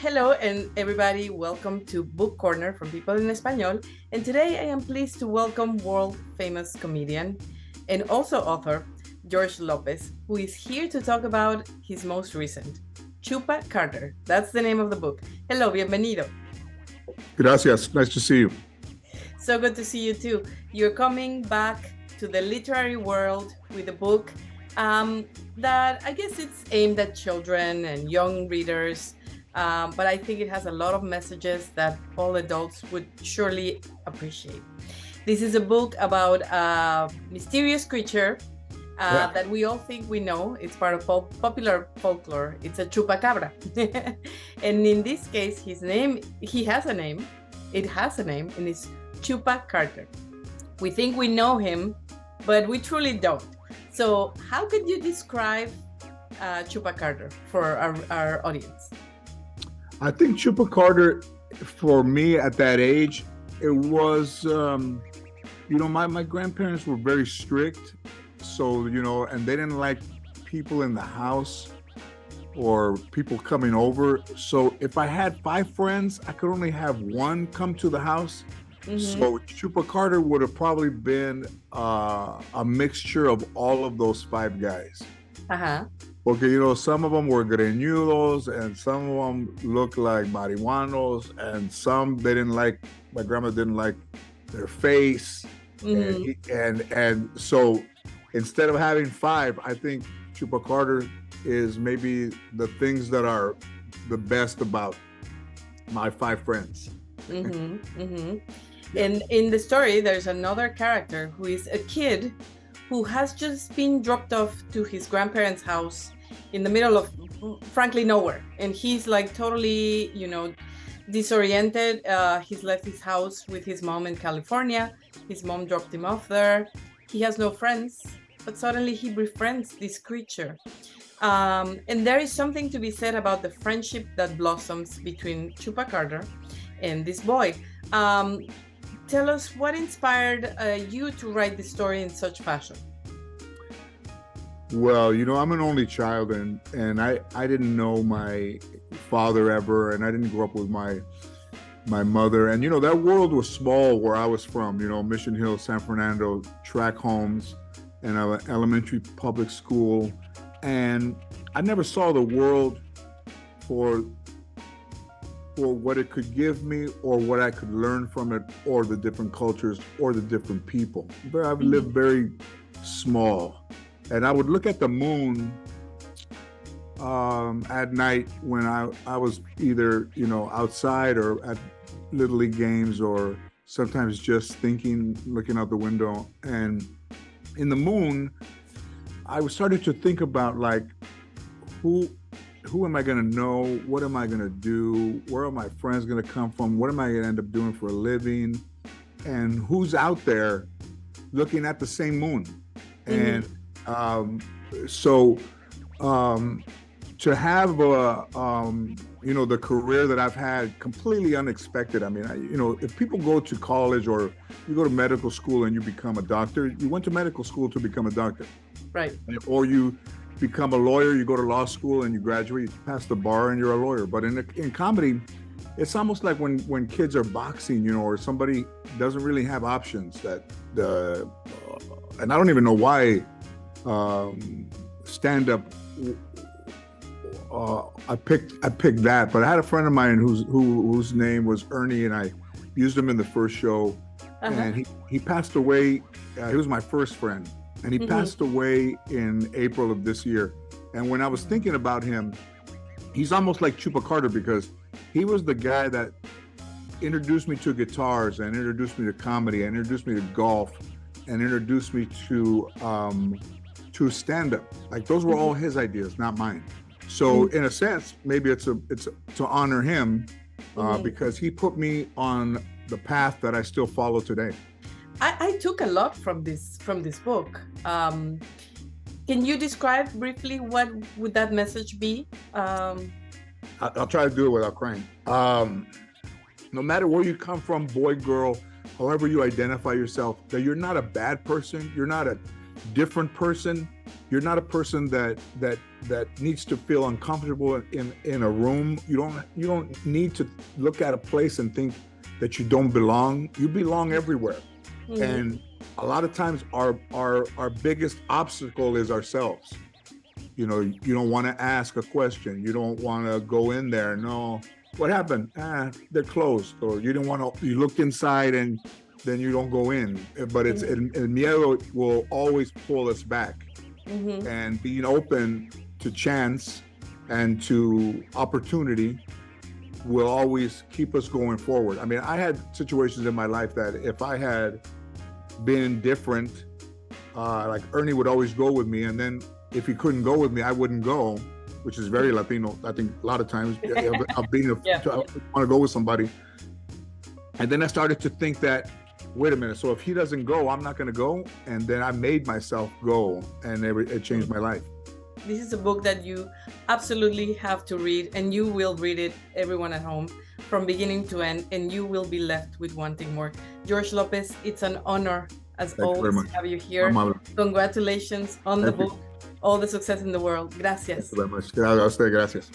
Hello and everybody, welcome to Book Corner from People in Español. And today I am pleased to welcome world famous comedian and also author George López, who is here to talk about his most recent, Chupacarter. That's the name of the book. Hello, bienvenido. Gracias. Nice to see you. So good to see you too. You're coming back to the literary world with a book that I guess it's aimed at children and young readers. But I think it has a lot of messages that all adults would surely appreciate. This is a book about a mysterious creature that we all think we know. It's part of popular folklore. It's a chupacabra. And in this case, he has a name. It has a name, and it's Chupacarter. We think we know him, but we truly don't. So how could you describe Chupacarter for our audience? I think Chupacarter, for me at that age, it was, my grandparents were very strict. So, and they didn't like people in the house or people coming over. So if I had 5 friends, I could only have one come to the house. Mm-hmm. So Chupacarter would have probably been a mixture of all of those 5 guys. Uh-huh. Porque, some of them were greñudos and some of them looked like marihuanos and some my grandma didn't like their face. Mm-hmm. And so instead of having 5, I think Chupacarter is maybe the things that are the best about my 5 friends. Mm-hmm. Mm-hmm. Yeah. And in the story, there's another character who is a kid who has just been dropped off to his grandparents' house in the middle of, frankly, nowhere. And he's like totally, disoriented. He's left his house with his mom in California. His mom dropped him off there. He has no friends, but suddenly he befriends this creature. And there is something to be said about the friendship that blossoms between Chupacarter and this boy. Tell us what inspired you to write this story in such fashion. Well, I'm an only child and I didn't know my father ever, and I didn't grow up with my mother. And, that world was small where I was from, Mission Hill, San Fernando, track homes, and an elementary public school. And I never saw the world for what it could give me or what I could learn from it or the different cultures or the different people. But I've lived very small. And I would look at the moon at night when I was either, outside or at Little League games or sometimes just looking out the window. And in the moon, I started to think about like, who am I going to know? What am I going to do? Where are my friends going to come from? What am I going to end up doing for a living? And who's out there looking at the same moon? Mm-hmm. And to have the career that I've had, completely unexpected. I mean, if people go to college or you go to medical school and you become a doctor, you went to medical school to become a doctor, right? Or you become a lawyer, you go to law school and you graduate, you pass the bar and you're a lawyer. But in comedy, it's almost like when kids are boxing, or somebody doesn't really have options. And I don't even know why stand-up. I picked that, but I had a friend of mine whose name was Ernie, and I used him in the first show. Uh-huh. And he passed away. He was my first friend. And he passed away in April of this year. And when I was thinking about him, he's almost like Chupacarter because he was the guy that introduced me to guitars and introduced me to comedy and introduced me to golf and introduced me to stand-up. Like those were all his ideas, not mine. So in a sense, maybe it's to honor him because he put me on the path that I still follow today. I took a lot from this book. Can you describe briefly what would that message be? I'll try to do it without crying. No matter where you come from, boy, girl, however you identify yourself, that you're not a bad person, you're not a different person, You're not a person that needs to feel uncomfortable in a room. You don't need to look at a place and think that you don't belong. You belong everywhere. Mm-hmm. And a lot of times our biggest obstacle is ourselves. You know, you don't want to ask a question. You don't want to go in there. No, what happened? They're closed. Or you didn't want to, you looked inside and then you don't go in. But it's, mm-hmm. el miedo will always pull us back. Mm-hmm. And being open to chance and to opportunity will always keep us going forward. I mean, I had situations in my life that if I had been different, like Ernie would always go with me, and then if he couldn't go with me, I wouldn't go, which is very Latino. I think a lot of times I want to go with somebody. And then I started to think that, wait a minute, so if he doesn't go, I'm not going to go. And then I made myself go, and it changed my life. This is a book that you absolutely have to read, and you will read it, everyone at home, from beginning to end, and you will be left with wanting more. George Lopez, it's an honor, as always, to have you here. Congratulations on the book. All the success in the world. Gracias. Thank you very much. Gracias.